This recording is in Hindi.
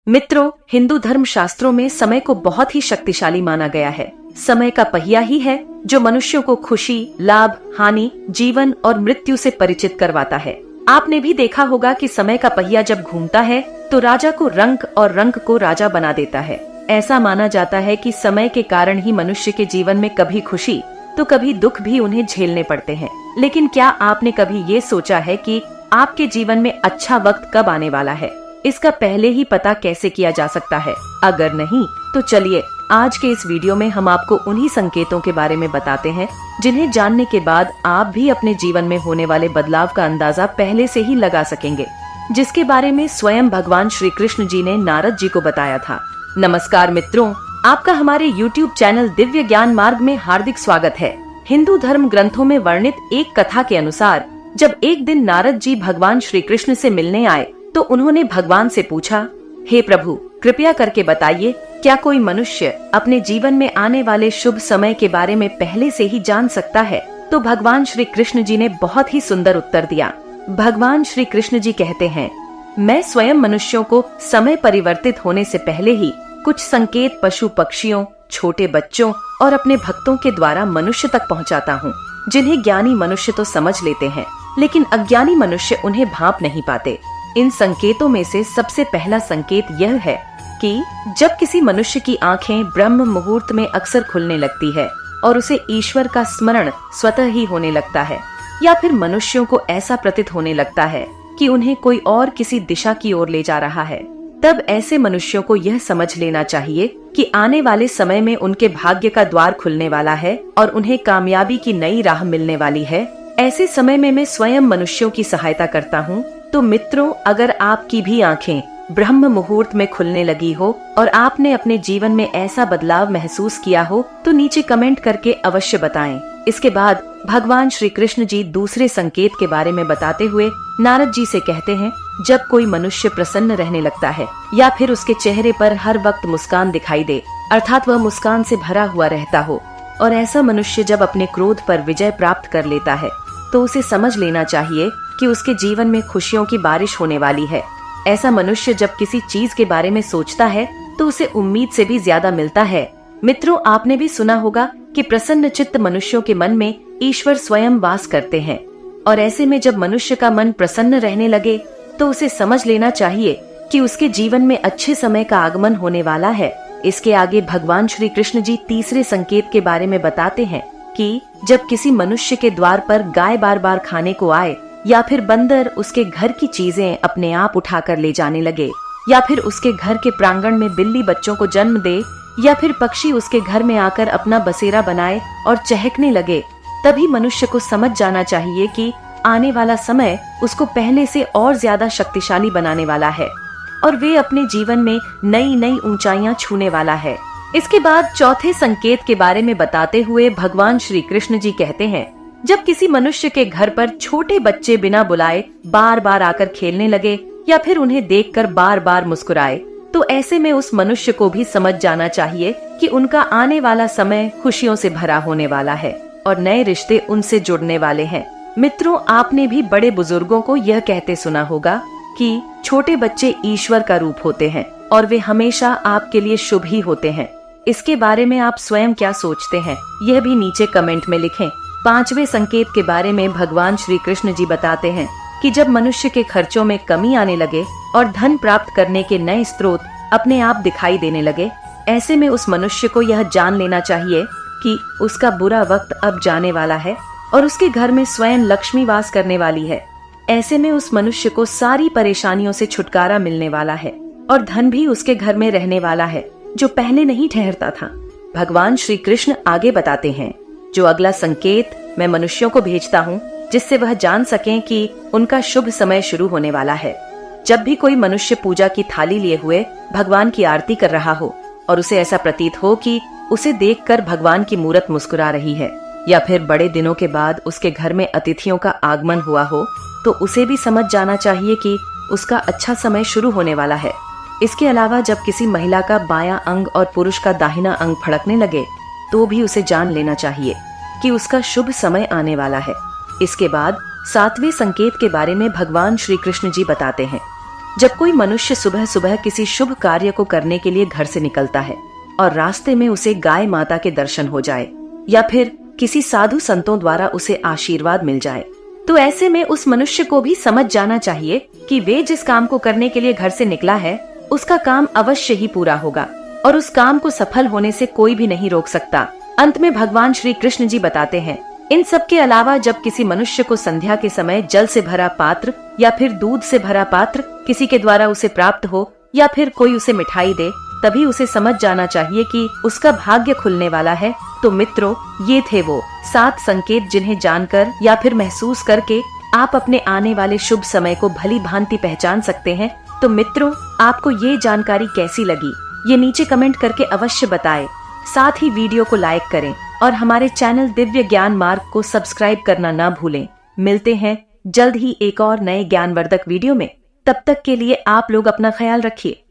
मित्रों, हिंदू धर्म शास्त्रों में समय को बहुत ही शक्तिशाली माना गया है। समय का पहिया ही है जो मनुष्यों को खुशी, लाभ, हानि, जीवन और मृत्यु से परिचित करवाता है। आपने भी देखा होगा कि समय का पहिया जब घूमता है तो राजा को रंक और रंक को राजा बना देता है। ऐसा माना जाता है कि समय के कारण ही मनुष्य के जीवन में कभी खुशी तो कभी दुख भी उन्हें झेलने पड़ते हैं। लेकिन क्या आपने कभी ये सोचा है कि आपके जीवन में अच्छा वक्त कब आने वाला है? इसका पहले ही पता कैसे किया जा सकता है? अगर नहीं तो चलिए आज के इस वीडियो में हम आपको उन्हीं संकेतों के बारे में बताते हैं जिन्हें जानने के बाद आप भी अपने जीवन में होने वाले बदलाव का अंदाजा पहले से ही लगा सकेंगे, जिसके बारे में स्वयं भगवान श्री कृष्ण जी ने नारद जी को बताया था। नमस्कार मित्रों, आपका हमारे YouTube चैनल दिव्य ज्ञान मार्ग में हार्दिक स्वागत है। हिंदू धर्म ग्रंथों में वर्णित एक कथा के अनुसार जब एक दिन नारद जी भगवान श्री कृष्ण से मिलने आए तो उन्होंने भगवान से पूछा, हे प्रभु, कृपया करके बताइए, क्या कोई मनुष्य अपने जीवन में आने वाले शुभ समय के बारे में पहले से ही जान सकता है? तो भगवान श्री कृष्ण जी ने बहुत ही सुंदर उत्तर दिया। भगवान श्री कृष्ण जी कहते हैं, मैं स्वयं मनुष्यों को समय परिवर्तित होने से पहले ही कुछ संकेत पशु पक्षियों, छोटे बच्चों और अपने भक्तों के द्वारा मनुष्य तक पहुंचाता हूं, जिन्हें ज्ञानी मनुष्य तो समझ लेते हैं लेकिन अज्ञानी मनुष्य उन्हें भांप नहीं पाते। इन संकेतों में से सबसे पहला संकेत यह है कि जब किसी मनुष्य की आंखें ब्रह्म मुहूर्त में अक्सर खुलने लगती है और उसे ईश्वर का स्मरण स्वतः ही होने लगता है, या फिर मनुष्यों को ऐसा प्रतीत होने लगता है कि उन्हें कोई और किसी दिशा की ओर ले जा रहा है, तब ऐसे मनुष्यों को यह समझ लेना चाहिए कि आने वाले समय में उनके भाग्य का द्वार खुलने वाला है और उन्हें कामयाबी की नई राह मिलने वाली है। ऐसे समय में मैं स्वयं मनुष्यों की सहायता करता हूँ। तो मित्रों, अगर आपकी भी आंखें ब्रह्म मुहूर्त में खुलने लगी हो और आपने अपने जीवन में ऐसा बदलाव महसूस किया हो तो नीचे कमेंट करके अवश्य बताएं। इसके बाद भगवान श्री कृष्ण जी दूसरे संकेत के बारे में बताते हुए नारद जी से कहते हैं, जब कोई मनुष्य प्रसन्न रहने लगता है या फिर उसके चेहरे पर हर वक्त मुस्कान दिखाई दे, अर्थात वह मुस्कान से भरा हुआ रहता हो, और ऐसा मनुष्य जब अपने क्रोध पर विजय प्राप्त कर लेता है तो उसे समझ लेना चाहिए कि उसके जीवन में खुशियों की बारिश होने वाली है। ऐसा मनुष्य जब किसी चीज के बारे में सोचता है तो उसे उम्मीद से भी ज्यादा मिलता है। मित्रों, आपने भी सुना होगा कि प्रसन्न चित्त मनुष्यों के मन में ईश्वर स्वयं वास करते हैं, और ऐसे में जब मनुष्य का मन प्रसन्न रहने लगे तो उसे समझ लेना चाहिए कि उसके जीवन में अच्छे समय का आगमन होने वाला है। इसके आगे भगवान श्री कृष्ण जी तीसरे संकेत के बारे में बताते हैं कि जब किसी मनुष्य के द्वार पर गाय बार बार खाने को आए, या फिर बंदर उसके घर की चीजें अपने आप उठाकर ले जाने लगे, या फिर उसके घर के प्रांगण में बिल्ली बच्चों को जन्म दे, या फिर पक्षी उसके घर में आकर अपना बसेरा बनाए और चहकने लगे, तभी मनुष्य को समझ जाना चाहिए कि आने वाला समय उसको पहले से और ज्यादा शक्तिशाली बनाने वाला है और वे अपने जीवन में नई नई ऊंचाइयां छूने वाला है। इसके बाद चौथे संकेत के बारे में बताते हुए भगवान श्री कृष्ण जी कहते हैं, जब किसी मनुष्य के घर पर छोटे बच्चे बिना बुलाए बार बार आकर खेलने लगे या फिर उन्हें देखकर बार बार मुस्कुराए, तो ऐसे में उस मनुष्य को भी समझ जाना चाहिए कि उनका आने वाला समय खुशियों से भरा होने वाला है और नए रिश्ते उनसे जुड़ने वाले हैं। मित्रों, आपने भी बड़े बुजुर्गों को यह कहते सुना होगा कि छोटे बच्चे ईश्वर का रूप होते हैं और वे हमेशा आपके लिए शुभ ही होते हैं। इसके बारे में आप स्वयं क्या सोचते हैं, यह भी नीचे कमेंट में लिखें। पांचवें संकेत के बारे में भगवान श्री कृष्ण जी बताते हैं कि जब मनुष्य के खर्चों में कमी आने लगे और धन प्राप्त करने के नए स्रोत अपने आप दिखाई देने लगे, ऐसे में उस मनुष्य को यह जान लेना चाहिए कि उसका बुरा वक्त अब जाने वाला है और उसके घर में स्वयं लक्ष्मी वास करने वाली है। ऐसे में उस मनुष्य को सारी परेशानियों से छुटकारा मिलने वाला है और धन भी उसके घर में रहने वाला है, जो पहले नहीं ठहरता था। भगवान श्री कृष्ण आगे बताते हैं, जो अगला संकेत मैं मनुष्यों को भेजता हूँ जिससे वह जान सकें कि उनका शुभ समय शुरू होने वाला है। जब भी कोई मनुष्य पूजा की थाली लिए हुए भगवान की आरती कर रहा हो और उसे ऐसा प्रतीत हो कि उसे देखकर भगवान की मूरत मुस्कुरा रही है, या फिर बड़े दिनों के बाद उसके घर में अतिथियों का आगमन हुआ हो, तो उसे भी समझ जाना चाहिए कि उसका अच्छा समय शुरू होने वाला है। इसके अलावा जब किसी महिला का बायां अंग और पुरुष का दाहिना अंग फड़कने लगे तो भी उसे जान लेना चाहिए कि उसका शुभ समय आने वाला है। इसके बाद सातवें संकेत के बारे में भगवान श्री कृष्ण जी बताते हैं, जब कोई मनुष्य सुबह सुबह किसी शुभ कार्य को करने के लिए घर से निकलता है और रास्ते में उसे गाय माता के दर्शन हो जाए या फिर किसी साधु संतों द्वारा उसे आशीर्वाद मिल जाए, तो ऐसे में उस मनुष्य को भी समझ जाना चाहिए कि वे जिस काम को करने के लिए घर से निकला है उसका काम अवश्य ही पूरा होगा और उस काम को सफल होने से कोई भी नहीं रोक सकता। अंत में भगवान श्री कृष्ण जी बताते हैं, इन सब के अलावा जब किसी मनुष्य को संध्या के समय जल से भरा पात्र या फिर दूध से भरा पात्र किसी के द्वारा उसे प्राप्त हो या फिर कोई उसे मिठाई दे, तभी उसे समझ जाना चाहिए कि उसका भाग्य खुलने वाला है। तो मित्रों, ये थे वो 7 संकेत जिन्हें जानकर या फिर महसूस करके आप अपने आने वाले शुभ समय को भली भांति पहचान सकते हैं। तो मित्रों, आपको ये जानकारी कैसी लगी ये नीचे कमेंट करके अवश्य बताएं। साथ ही वीडियो को लाइक करें और हमारे चैनल दिव्य ज्ञान मार्ग को सब्सक्राइब करना ना भूलें। मिलते हैं जल्द ही एक और नए ज्ञानवर्धक वीडियो में। तब तक के लिए आप लोग अपना ख्याल रखिए।